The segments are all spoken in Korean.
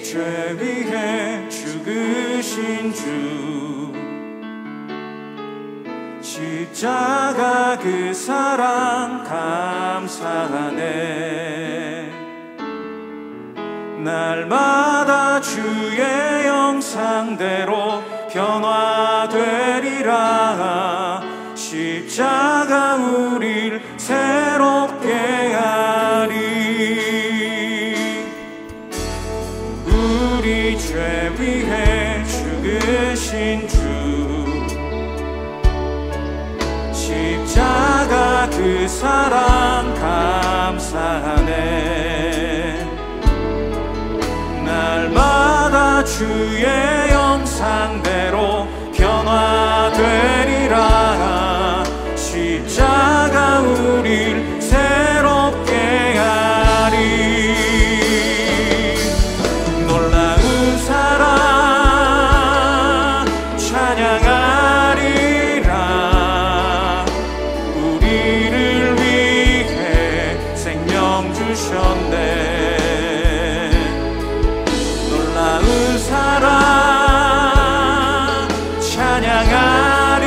죄 위해 죽으신 주, 십자가 그 사랑 감사하네. 날마다 주의 형상대로 변화되리라. 십자가 우릴 새롭게 하리. 우리 죄 위해 죽으신 주, 십자가 그 사랑 감사하네. 날마다 주의 형상대로 변화되리라. 십자가 우릴 새롭게 하리. 놀라운 사랑 찬양하리라. 우리를 위해 생명 주셨네. 놀라운 사랑 찬양하리라.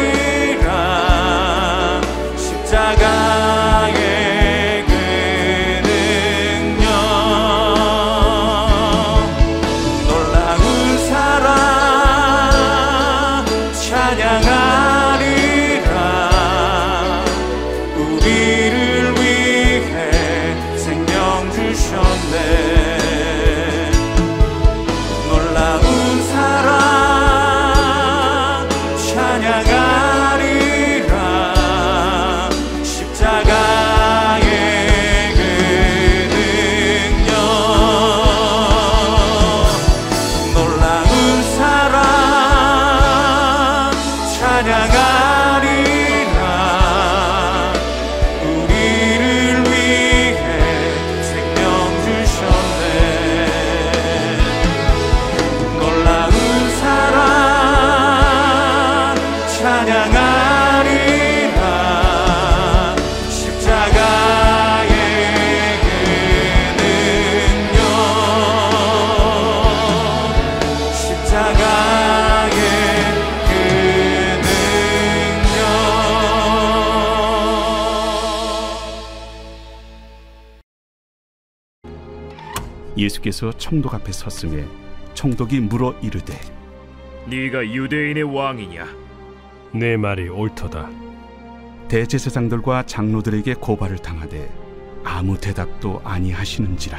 십자가의 그 능력. 놀라운 사랑 찬양하리라. 우리를 위해 생명 주셨네. 놀라운 사랑 찬양하리라. 십자가의 그 능력. 놀라운 사랑 찬양하리라. 우리를 위해 생명 주셨네. 놀라운 사랑 찬양하리라. 십자가의 그 능력. 십자가의 그 능력. 예수께서 총독 앞에 섰음에 총독이 물어 이르되, 네가 유대인의 왕이냐? 내 말이 옳도다. 대제사장들과 장로들에게 고발을 당하되 아무 대답도 아니하시는지라.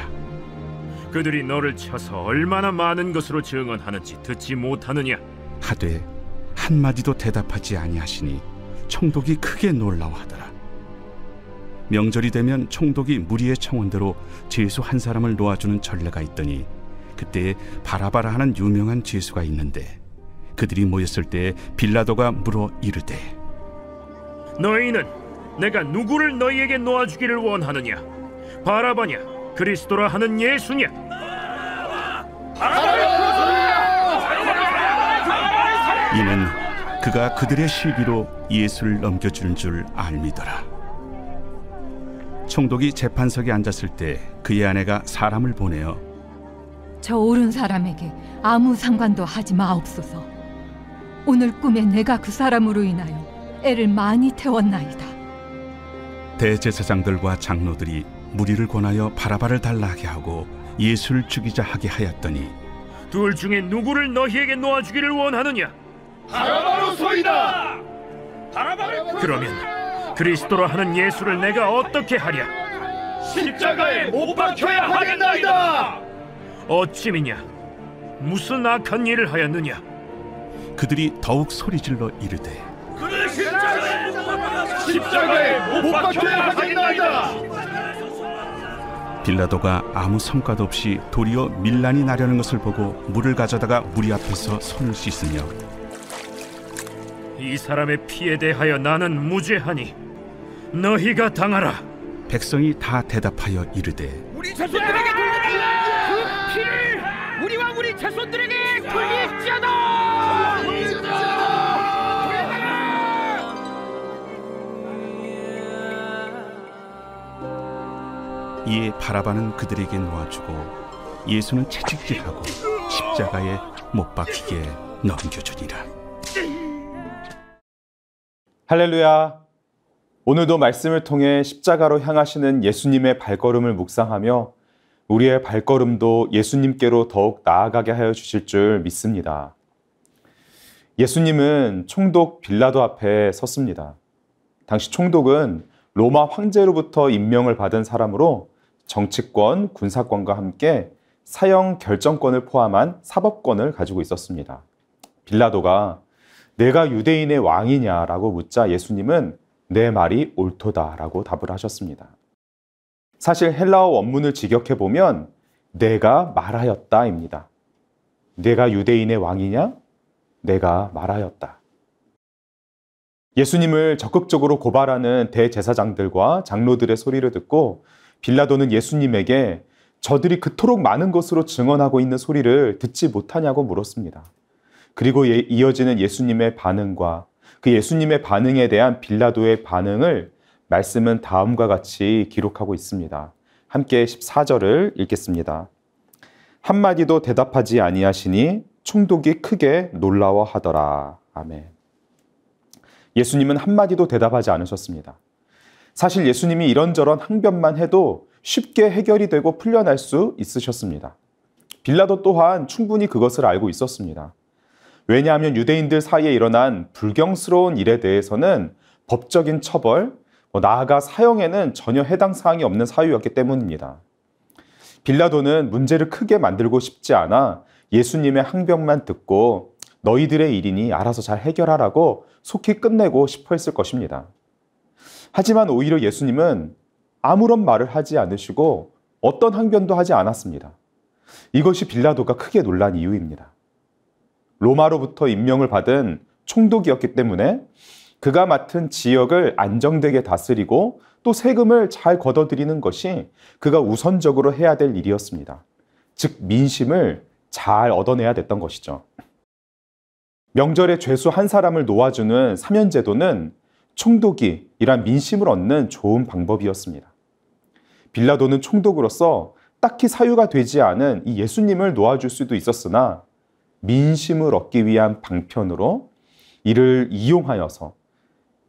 그들이 너를 쳐서 얼마나 많은 것으로 증언하는지 듣지 못하느냐? 하되 한마디도 대답하지 아니하시니 총독이 크게 놀라워하더라. 명절이 되면 총독이 무리의 청원대로 죄수 한 사람을 놓아주는 전례가 있더니, 그때에 바라바라 하는 유명한 죄수가 있는데, 그들이 모였을 때 빌라도가 물어 이르되, 너희는 내가 누구를 너희에게 놓아주기를 원하느냐? 바라바냐? 그리스도라 하는 예수냐? 이는 그가 그들의 시기로 예수를 넘겨주는 줄 알미더라. 총독이 재판석에 앉았을 때 그의 아내가 사람을 보내어 저 옳은 사람에게 아무 상관도 하지 마옵소서. 오늘 꿈에 내가 그 사람으로 인하여 애를 많이 태웠나이다. 대제사장들과 장로들이 무리를 권하여 바라바를 달라 하게 하고 예수를 죽이자 하게 하였더니, 둘 중에 누구를 너희에게 놓아주기를 원하느냐? 바라바로소이다. 그러면 그리스도라 하는 예수를 내가 어떻게 하랴? 십자가에 못 박혀야 하겠나이다. 어찌미냐? 무슨 악한 일을 하였느냐? 그들이 더욱 소리질러 이르되, 그를 십자가에 못 박혀야 하겠나이다. 빌라도가 아무 성과도 없이 도리어 밀란이 나려는 것을 보고 물을 가져다가 무리 앞에서 손을 씻으며, 이 사람의 피에 대하여 나는 무죄하니 너희가 당하라. 백성이 다 대답하여 이르되, 우리 자손들에게 돌려달라. 그 피를 우리와 우리 자손들에게 돌리시옵소서. 이에 바라바는 그들에게 놓아주고 예수는 채찍질하고 십자가에 못 박히게 넘겨주니라. 할렐루야. 오늘도 말씀을 통해 십자가로 향하시는 예수님의 발걸음을 묵상하며 우리의 발걸음도 예수님께로 더욱 나아가게 하여 주실 줄 믿습니다. 예수님은 총독 빌라도 앞에 섰습니다. 당시 총독은 로마 황제로부터 임명을 받은 사람으로 정치권, 군사권과 함께 사형 결정권을 포함한 사법권을 가지고 있었습니다. 빌라도가 내가 유대인의 왕이냐라고 묻자 예수님은 내 말이 옳도다라고 답을 하셨습니다. 사실 헬라어 원문을 직역해보면 내가 말하였다입니다. 내가 유대인의 왕이냐? 내가 말하였다. 예수님을 적극적으로 고발하는 대제사장들과 장로들의 소리를 듣고 빌라도는 예수님에게 저들이 그토록 많은 것으로 증언하고 있는 소리를 듣지 못하냐고 물었습니다. 그리고 이어지는 예수님의 반응과 그 예수님의 반응에 대한 빌라도의 반응을 말씀은 다음과 같이 기록하고 있습니다. 함께 14절을 읽겠습니다. 한마디도 대답하지 아니하시니 총독이 크게 놀라워하더라. 아멘. 예수님은 한마디도 대답하지 않으셨습니다. 사실 예수님이 이런저런 항변만 해도 쉽게 해결이 되고 풀려날 수 있으셨습니다. 빌라도 또한 충분히 그것을 알고 있었습니다. 왜냐하면 유대인들 사이에 일어난 불경스러운 일에 대해서는 법적인 처벌, 나아가 사형에는 전혀 해당 사항이 없는 사유였기 때문입니다. 빌라도는 문제를 크게 만들고 싶지 않아 예수님의 항변만 듣고 너희들의 일이니 알아서 잘 해결하라고 속히 끝내고 싶어 했을 것입니다. 하지만 오히려 예수님은 아무런 말을 하지 않으시고 어떤 항변도 하지 않았습니다. 이것이 빌라도가 크게 놀란 이유입니다. 로마로부터 임명을 받은 총독이었기 때문에 그가 맡은 지역을 안정되게 다스리고 또 세금을 잘 걷어들이는 것이 그가 우선적으로 해야 될 일이었습니다. 즉 민심을 잘 얻어내야 됐던 것이죠. 명절에 죄수 한 사람을 놓아주는 사면제도는 총독이 이러한 민심을 얻는 좋은 방법이었습니다. 빌라도는 총독으로서 딱히 사유가 되지 않은 이 예수님을 놓아줄 수도 있었으나 민심을 얻기 위한 방편으로 이를 이용하여서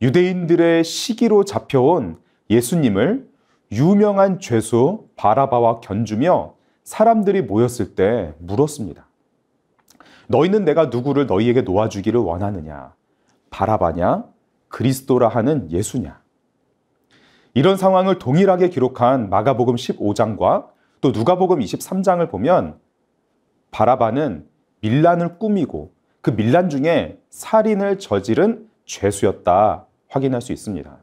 유대인들의 시기로 잡혀온 예수님을 유명한 죄수 바라바와 견주며 사람들이 모였을 때 물었습니다. 너희는 내가 누구를 너희에게 놓아주기를 원하느냐? 바라바냐? 그리스도라 하는 예수냐? 이런 상황을 동일하게 기록한 마가복음 15장과 또 누가복음 23장을 보면 바라바는 밀란을 꾸미고 그 밀란 중에 살인을 저지른 죄수였다 확인할 수 있습니다.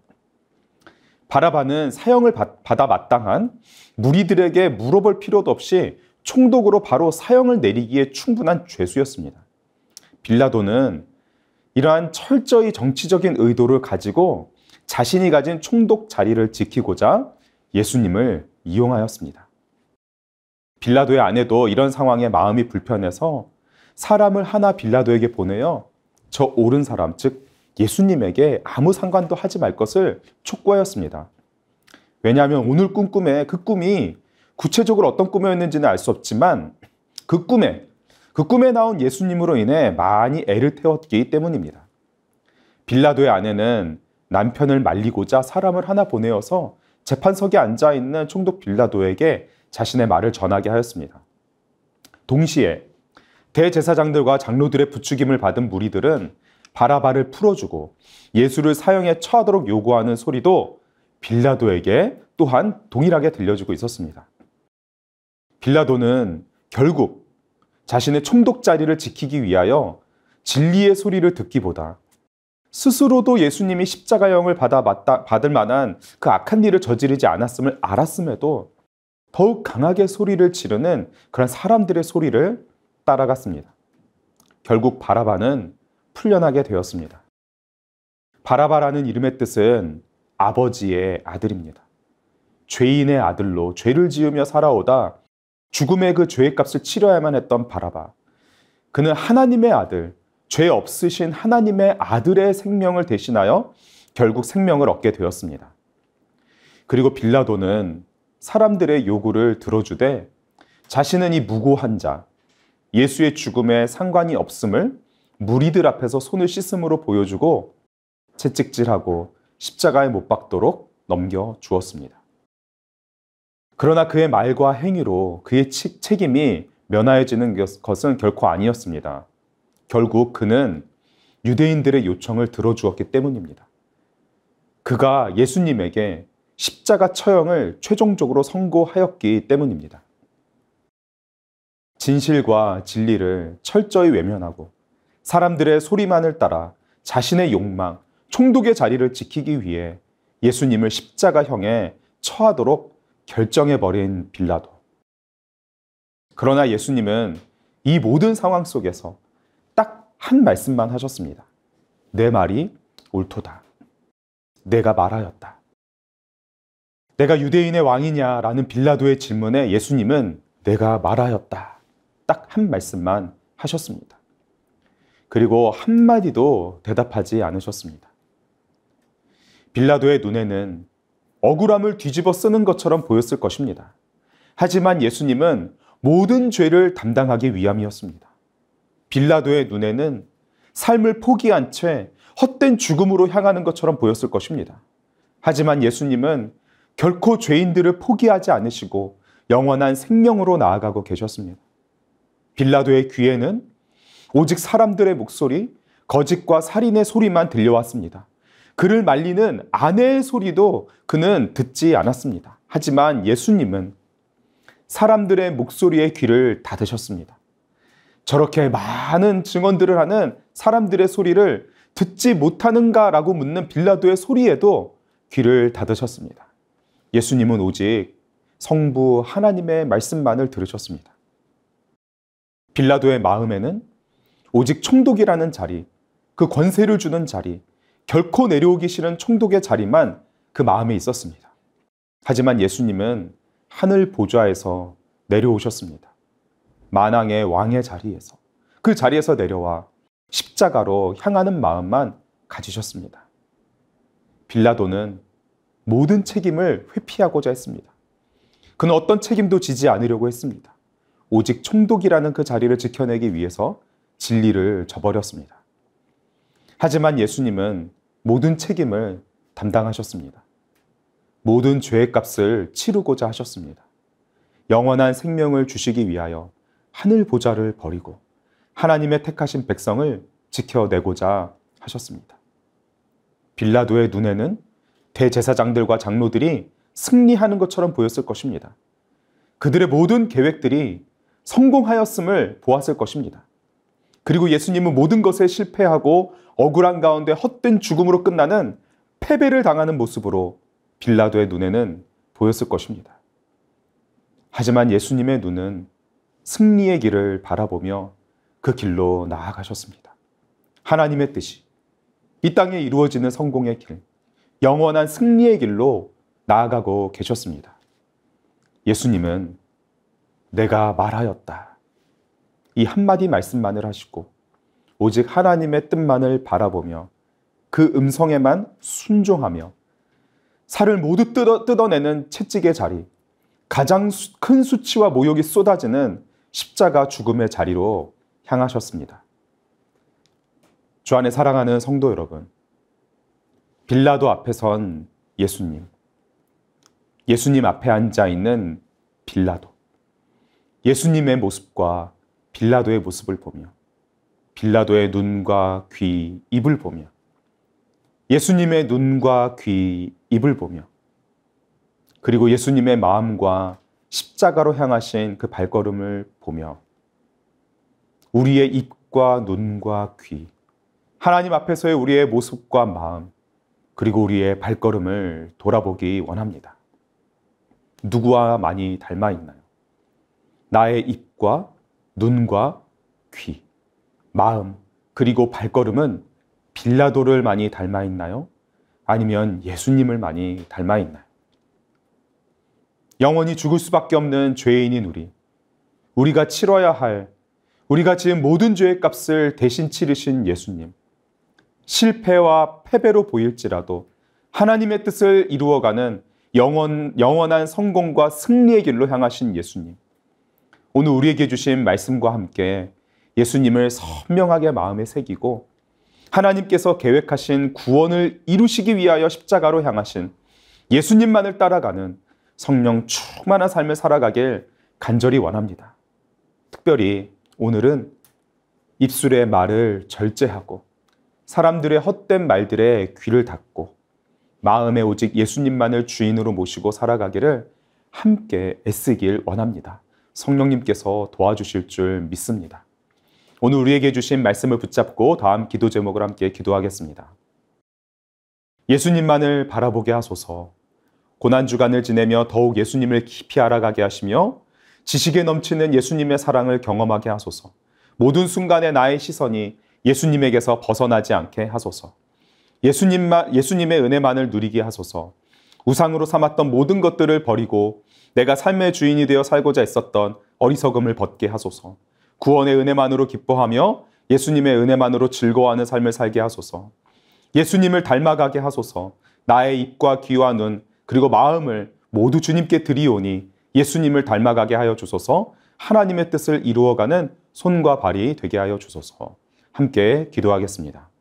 바라바는 사형을 받아 마땅한 무리들에게 물어볼 필요도 없이 총독으로 바로 사형을 내리기에 충분한 죄수였습니다. 빌라도는 이러한 철저히 정치적인 의도를 가지고 자신이 가진 총독 자리를 지키고자 예수님을 이용하였습니다. 빌라도의 아내도 이런 상황에 마음이 불편해서 사람을 하나 빌라도에게 보내어 저 옳은 사람, 즉 예수님에게 아무 상관도 하지 말 것을 촉구하였습니다. 왜냐하면 오늘 꾼 꿈에 그 꿈이 구체적으로 어떤 꿈이었는지는 알 수 없지만 그 꿈에 나온 예수님으로 인해 많이 애를 태웠기 때문입니다. 빌라도의 아내는 남편을 말리고자 사람을 하나 보내어서 재판석에 앉아있는 총독 빌라도에게 자신의 말을 전하게 하였습니다. 동시에 대제사장들과 장로들의 부추김을 받은 무리들은 바라바를 풀어주고 예수를 사형에 처하도록 요구하는 소리도 빌라도에게 또한 동일하게 들려주고 있었습니다. 빌라도는 결국 자신의 총독 자리를 지키기 위하여 진리의 소리를 듣기보다 스스로도 예수님이 십자가형을 받을 만한 그 악한 일을 저지르지 않았음을 알았음에도 더욱 강하게 소리를 지르는 그런 사람들의 소리를 따라갔습니다. 결국 바라바는 풀려나게 되었습니다. 바라바라는 이름의 뜻은 아버지의 아들입니다. 죄인의 아들로 죄를 지으며 살아오다 죽음의 그 죄의 값을 치러야만 했던 바라바. 그는 하나님의 아들, 죄 없으신 하나님의 아들의 생명을 대신하여 결국 생명을 얻게 되었습니다. 그리고 빌라도는 사람들의 요구를 들어주되 자신은 이 무고한 자, 예수의 죽음에 상관이 없음을 무리들 앞에서 손을 씻음으로 보여주고 채찍질하고 십자가에 못 박도록 넘겨주었습니다. 그러나 그의 말과 행위로 그의 책임이 면하여지는 것은 결코 아니었습니다. 결국 그는 유대인들의 요청을 들어주었기 때문입니다. 그가 예수님에게 십자가 처형을 최종적으로 선고하였기 때문입니다. 진실과 진리를 철저히 외면하고 사람들의 소리만을 따라 자신의 욕망, 총독의 자리를 지키기 위해 예수님을 십자가형에 처하도록 결정해버린 빌라도. 그러나 예수님은 이 모든 상황 속에서 딱 한 말씀만 하셨습니다. 내 말이 옳도다. 내가 말하였다. 내가 유대인의 왕이냐라는 빌라도의 질문에 예수님은 내가 말하였다. 딱 한 말씀만 하셨습니다. 그리고 한마디도 대답하지 않으셨습니다. 빌라도의 눈에는 억울함을 뒤집어 쓰는 것처럼 보였을 것입니다. 하지만 예수님은 모든 죄를 담당하기 위함이었습니다. 빌라도의 눈에는 삶을 포기한 채 헛된 죽음으로 향하는 것처럼 보였을 것입니다. 하지만 예수님은 결코 죄인들을 포기하지 않으시고 영원한 생명으로 나아가고 계셨습니다. 빌라도의 귀에는 오직 사람들의 목소리, 거짓과 살인의 소리만 들려왔습니다. 그를 말리는 아내의 소리도 그는 듣지 않았습니다. 하지만 예수님은 사람들의 목소리에 귀를 닫으셨습니다. 저렇게 많은 증언들을 하는 사람들의 소리를 듣지 못하는가라고 묻는 빌라도의 소리에도 귀를 닫으셨습니다. 예수님은 오직 성부 하나님의 말씀만을 들으셨습니다. 빌라도의 마음에는 오직 총독이라는 자리, 그 권세를 주는 자리, 결코 내려오기 싫은 총독의 자리만 그 마음에 있었습니다. 하지만 예수님은 하늘 보좌에서 내려오셨습니다. 만왕의 왕의 자리에서, 그 자리에서 내려와 십자가로 향하는 마음만 가지셨습니다. 빌라도는 모든 책임을 회피하고자 했습니다. 그는 어떤 책임도 지지 않으려고 했습니다. 오직 총독이라는 그 자리를 지켜내기 위해서 진리를 저버렸습니다. 하지만 예수님은 모든 책임을 담당하셨습니다. 모든 죄의 값을 치르고자 하셨습니다. 영원한 생명을 주시기 위하여 하늘 보좌를 버리고 하나님의 택하신 백성을 지켜내고자 하셨습니다. 빌라도의 눈에는 대제사장들과 장로들이 승리하는 것처럼 보였을 것입니다. 그들의 모든 계획들이 성공하였음을 보았을 것입니다. 그리고 예수님은 모든 것에 실패하고 억울한 가운데 헛된 죽음으로 끝나는 패배를 당하는 모습으로 빌라도의 눈에는 보였을 것입니다. 하지만 예수님의 눈은 승리의 길을 바라보며 그 길로 나아가셨습니다. 하나님의 뜻이 이 땅에 이루어지는 성공의 길, 영원한 승리의 길로 나아가고 계셨습니다. 예수님은 내가 말하였다. 이 한마디 말씀만을 하시고 오직 하나님의 뜻만을 바라보며 그 음성에만 순종하며 살을 모두 뜯어내는 채찍의 자리, 가장 큰 수치와 모욕이 쏟아지는 십자가 죽음의 자리로 향하셨습니다. 주 안에 사랑하는 성도 여러분, 빌라도 앞에 선 예수님, 예수님 앞에 앉아 있는 빌라도, 예수님의 모습과 빌라도의 모습을 보며 빌라도의 눈과 귀, 입을 보며 예수님의 눈과 귀, 입을 보며 그리고 예수님의 마음과 십자가로 향하신 그 발걸음을 보며 우리의 입과 눈과 귀, 하나님 앞에서의 우리의 모습과 마음, 그리고 우리의 발걸음을 돌아보기 원합니다. 누구와 많이 닮아 있나요? 나의 입과 눈과 귀, 마음, 그리고 발걸음은 빌라도를 많이 닮아 있나요? 아니면 예수님을 많이 닮아 있나요? 영원히 죽을 수밖에 없는 죄인인 우리가 치러야 할, 우리가 지은 모든 죄의 값을 대신 치르신 예수님, 실패와 패배로 보일지라도 하나님의 뜻을 이루어가는 영원한 성공과 승리의 길로 향하신 예수님, 오늘 우리에게 주신 말씀과 함께 예수님을 선명하게 마음에 새기고 하나님께서 계획하신 구원을 이루시기 위하여 십자가로 향하신 예수님만을 따라가는 성령 충만한 삶을 살아가길 간절히 원합니다. 특별히 오늘은 입술의 말을 절제하고 사람들의 헛된 말들에 귀를 닫고 마음에 오직 예수님만을 주인으로 모시고 살아가기를 함께 애쓰길 원합니다. 성령님께서 도와주실 줄 믿습니다. 오늘 우리에게 주신 말씀을 붙잡고 다음 기도 제목을 함께 기도하겠습니다. 예수님만을 바라보게 하소서. 고난주간을 지내며 더욱 예수님을 깊이 알아가게 하시며 지식에 넘치는 예수님의 사랑을 경험하게 하소서. 모든 순간에 나의 시선이 예수님에게서 벗어나지 않게 하소서. 예수님의 은혜만을 누리게 하소서. 우상으로 삼았던 모든 것들을 버리고 내가 삶의 주인이 되어 살고자 했었던 어리석음을 벗게 하소서. 구원의 은혜만으로 기뻐하며 예수님의 은혜만으로 즐거워하는 삶을 살게 하소서. 예수님을 닮아가게 하소서. 나의 입과 귀와 눈 그리고 마음을 모두 주님께 드리오니 예수님을 닮아가게 하여 주소서. 하나님의 뜻을 이루어가는 손과 발이 되게 하여 주소서. 함께 기도하겠습니다.